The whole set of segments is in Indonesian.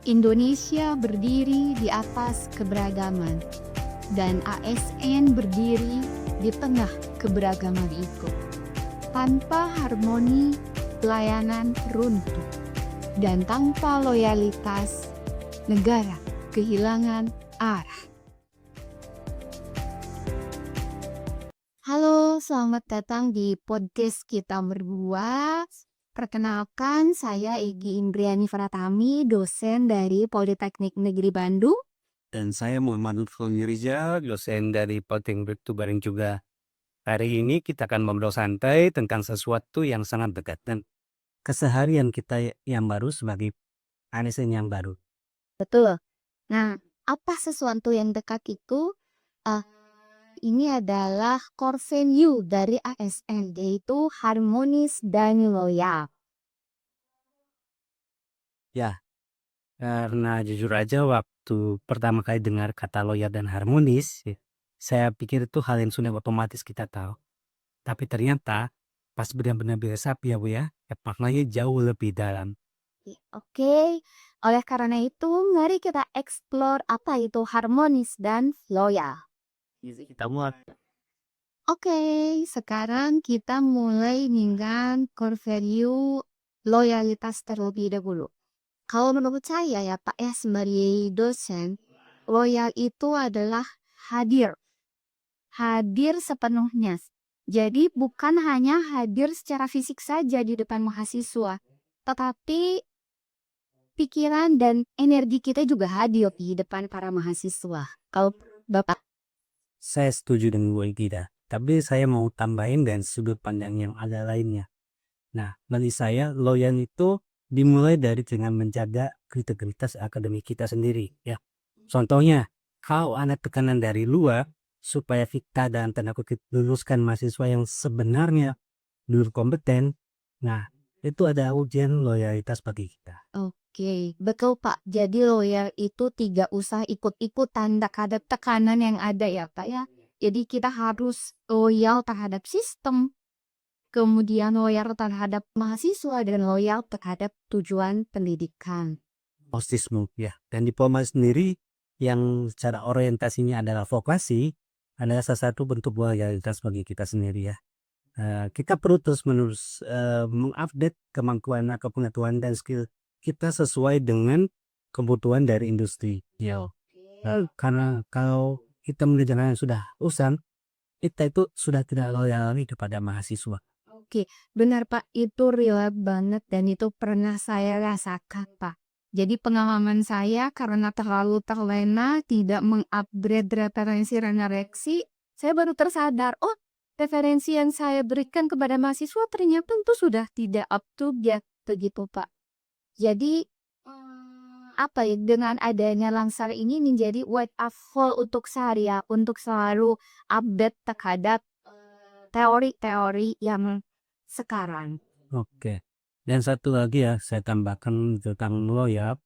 Indonesia berdiri di atas keberagaman, dan ASN berdiri di tengah keberagaman itu. Tanpa harmoni, pelayanan runtuh, dan tanpa loyalitas, negara kehilangan arah. Halo, selamat datang di podcast kita berdua. Perkenalkan, saya Egy Indriani Pratami, dosen dari Politeknik Negeri Bandung. Dan saya Muhammad Lutfi Rizal, dosen dari Politeknik Bandung juga. Hari ini kita akan ngobrol santai tentang sesuatu yang sangat dekat dan keseharian kita yang baru sebagai ASN yang baru. Betul. Nah, apa sesuatu yang dekat itu? Ini adalah core value dari ASN, yaitu harmonis dan loyal. Ya, karena jujur aja waktu pertama kali dengar kata loyal dan harmonis, saya pikir itu hal yang sudah otomatis kita tahu. Tapi ternyata pas benar-benar diresapi ya Bu ya, maknanya jauh lebih dalam. Oke, oleh karena itu mari kita explore apa itu harmonis dan loyal. Kita mulai. Oke, sekarang kita mulai dengan core value loyalitas terlebih dahulu. Kalau menurut saya ya Pak ya, sebagai dosen, loyal itu adalah hadir. Hadir sepenuhnya. Jadi bukan hanya hadir secara fisik saja di depan mahasiswa, tetapi pikiran dan energi kita juga hadir di depan para mahasiswa. Kalau Bapak, Saya setuju dengan Bu Egida, tapi saya mau tambahin dan sudut pandang yang ada lainnya. Nah, bagi saya loyal itu dimulai dari dengan menjaga integritas akademik kita sendiri ya. Contohnya, kalau ada tekanan dari luar supaya kita dan tanda kutip luluskan mahasiswa yang sebenarnya belum kompeten, nah itu ada ujian loyalitas bagi kita. oke, betul Pak. Jadi loyal itu tidak usah ikut-ikutan terhadap tekanan yang ada ya Pak ya. Jadi kita harus loyal terhadap sistem, kemudian loyal terhadap mahasiswa, dan loyal terhadap tujuan pendidikan. Postisme ya. Dan diploma sendiri yang secara orientasinya adalah vokasi adalah salah satu bentuk loyalitas bagi kita sendiri ya. Kita perlu terus menerus mengupdate kemampuan atau pengetahuan dan skill kita sesuai dengan kebutuhan dari industri. Ya. Karena kalau kita mengerjakan yang sudah usang, kita itu sudah tidak loyal lagi kepada mahasiswa. Oke, benar Pak, itu relate banget dan itu pernah saya rasakan Pak. Jadi pengalaman saya karena terlalu terlena tidak mengupgrade referensi dan reaksi, saya baru tersadar, oh referensi yang saya berikan kepada mahasiswa ternyata itu sudah tidak up to date begitu Pak. Jadi apa ya, dengan adanya Langsar ini menjadi wake up call untuk saya untuk selalu update terhadap teori-teori yang sekarang. Oke. Dan satu lagi ya, saya tambahkan tentang loyal,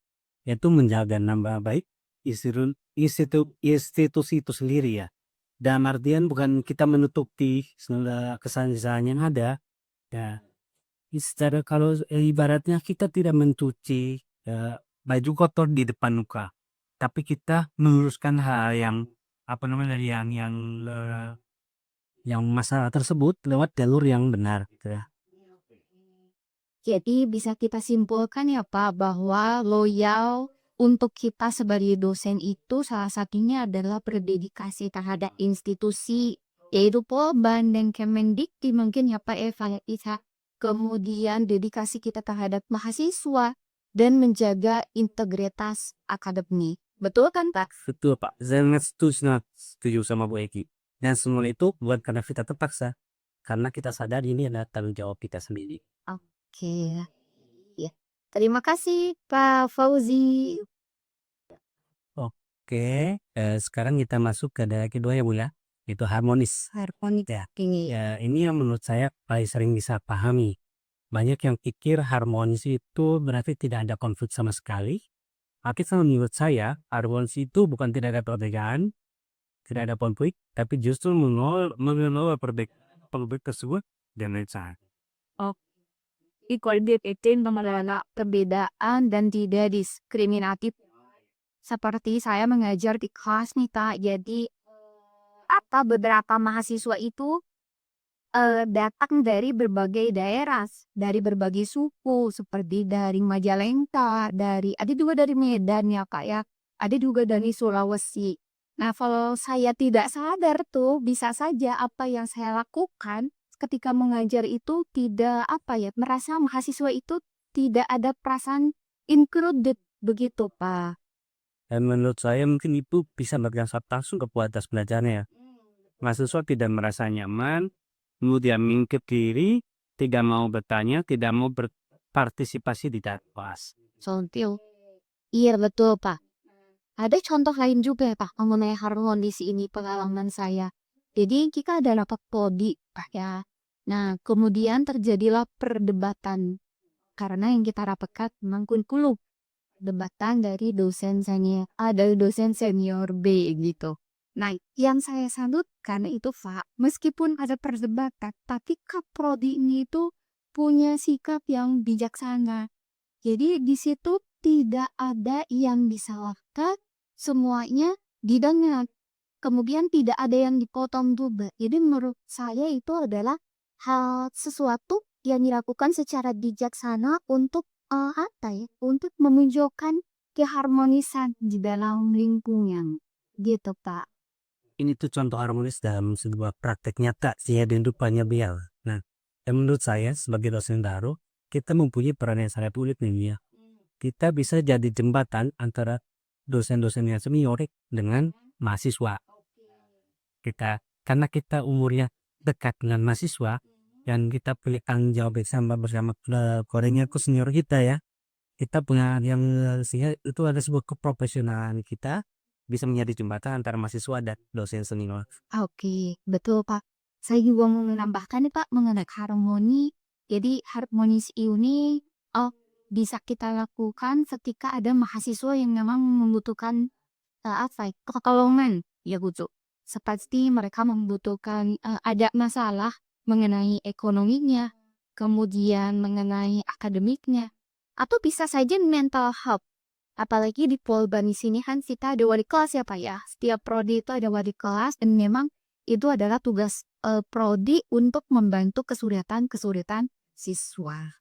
yaitu menjaga nama baik institusi itu sendiri ya. Dalam artian bukan kita menutupi segala kesalahan yang ada. Ya, secara kalau ibaratnya kita tidak mencuci baju kotor di depan muka, tapi kita meluruskan hal yang apa namanya yang masalah tersebut lewat jalur yang benar. Gitu ya. Jadi bisa kita simpulkan ya Pak bahwa loyal untuk kita sebagai dosen itu salah satunya adalah berdedikasi terhadap institusi yaitu Polban dan Kemendikti mungkin ya Pak Eva bisa. Kemudian dedikasi kita terhadap mahasiswa dan menjaga integritas akademik. Betul kan Pak? Betul Pak, saya setuju sama Bu Eki. Dan semua itu bukan karena kita terpaksa, karena kita sadar ini adalah tanggung jawab kita sendiri. Oke. Ya. Terima kasih Pak Fauzi. Oke, sekarang kita masuk ke daerah kedua ya Bu ya, itu harmonis. Harmonik. Ya, Oke. ya ini yang menurut saya paling sering bisa pahami. Banyak yang pikir harmonis itu berarti tidak ada konflik sama sekali. Tapi menurut saya, harmonis itu bukan tidak ada perbedaan, tidak ada konflik, tapi justru mengelola konflik tersebut dengan cara. mengelola perbedaan dan tidak diskriminatif. Seperti saya mengajar di kelas nih Kak, jadi beberapa mahasiswa itu datang dari berbagai daerah, dari berbagai suku, seperti dari Majalengka, ada juga dari Medan ya Kak ya, ada juga dari Sulawesi. Nah, kalau saya tidak sadar tuh, bisa saja apa yang saya lakukan ketika mengajar itu tidak merasa mahasiswa itu tidak ada perasaan included begitu Pak. Dan menurut saya mungkin itu bisa berdampak langsung ke kualitas belajarnya ya. Mahasiswa tidak merasa nyaman, kemudian mingkir diri, tidak mau bertanya, tidak mau berpartisipasi di dalam kelas. Contoh. Iya betul Pak. Ada contoh lain juga ya Pak mengenai harmonis ini pengalaman saya. Jadi kita ada rapat prodi Pak ya. Nah kemudian terjadilah perdebatan karena yang kita rapatkan memang kurikulum. Perdebatan dari dosen senior A dari dosen senior B gitu. Nah yang saya salutkan itu Pak, meskipun ada perdebatan, tapi kaprodi ini itu punya sikap yang bijaksana. Jadi di situ tidak ada yang disalahkan, semuanya didengar. Kemudian tidak ada yang dipotong juga. Jadi menurut saya itu adalah hal sesuatu yang dilakukan secara bijaksana untuk untuk menunjukkan keharmonisan di dalam lingkungan. Gitu Pak. Ini tuh contoh harmonis dalam sebuah praktek nyata sih ya, dan rupanya biar. Nah, dan menurut saya sebagai dosen baru, kita mempunyai peran yang sangat unik nih ya. Kita bisa jadi jembatan antara dosen-dosen yang senior dengan mahasiswa. Karena kita umurnya dekat dengan mahasiswa, dan kita punya tanggung jawab bersama koordinator ke senior kita ya. Kita punya yang sehingga itu ada sebuah keprofesionalan kita bisa menjadi jembatan antara mahasiswa dan dosen senior. Oke, betul Pak. Saya juga mau menambahkan nih Pak mengenai harmoni. Jadi harmonis ini bisa kita lakukan ketika ada mahasiswa yang memang membutuhkan pertolongan ya gitu. Seperti mereka membutuhkan ada masalah mengenai ekonominya, kemudian mengenai akademiknya, atau bisa saja mental health. Apalagi di Polban di sini kan kita ada wali kelas ya Pak ya. Setiap prodi itu ada wali kelas dan memang itu adalah tugas prodi untuk membantu kesulitan siswa.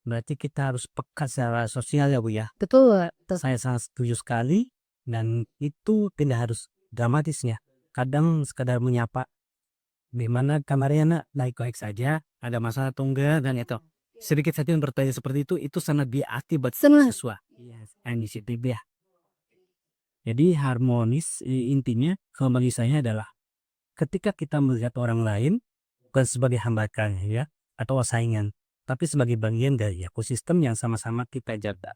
Berarti kita harus peka secara sosial ya Bu ya. Betul. Saya sangat setuju sekali, dan itu tidak harus dramatis ya. Kadang sekadar menyapa, gimana kamarnya nak, baik-baik saja, ada masalah atau enggak, dan itu sedikit saja yang bertanya seperti itu sangat diakibat siswa. Inisiatif ya. Jadi harmonis intinya kalau bagi saya adalah ketika kita melihat orang lain bukan sebagai hambatan ya atau saingan, tapi sebagai bagian dari ekosistem yang sama-sama kita jaga.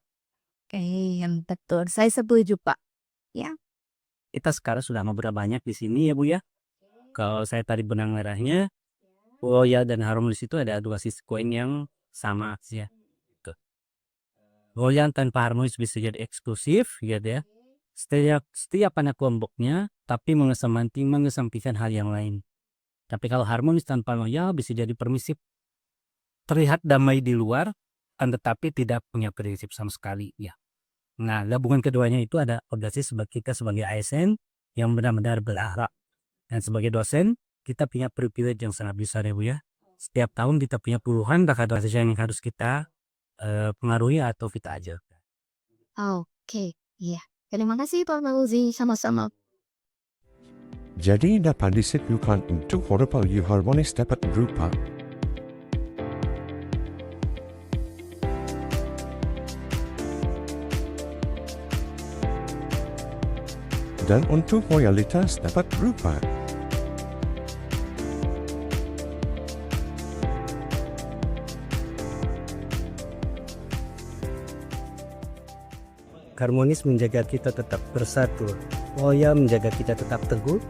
Oke, yang betul. Saya setuju Pak. Ya. Kita sekarang sudah ngobrol banyak di sini ya Bu ya. Kalau saya tarik benang merahnya, loyal dan harmonis itu ada dua sisi koin yang sama ya. Loyal tanpa harmonis bisa jadi eksklusif gitu ya. Setiap anak kelompoknya tapi mengesampingkan hal yang lain. Tapi kalau harmonis tanpa loyal bisa jadi permisif, terlihat damai di luar tetapi tidak punya prinsip sama sekali ya. Nah, gabungan keduanya itu ada organisasi kita sebagai ASN yang benar-benar berakhlak, dan sebagai dosen kita punya privilege yang sangat besar ya Bu ya. Setiap tahun kita punya puluhan dosen yang harus kita pengaruhi atau kita ajarkan. Oke, iya. Terima kasih Pak Fauzi, sama-sama. Jadi dapat disimpulkan untuk beberapa harmonis dapat berupa dan untuk loyalitas dapat berupa harmonis menjaga kita tetap bersatu, loyal menjaga kita tetap teguh.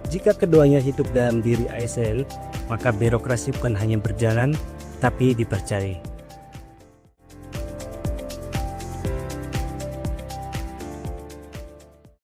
Jika keduanya hidup dalam diri ASN, maka birokrasi bukan hanya berjalan, tapi dipercayai.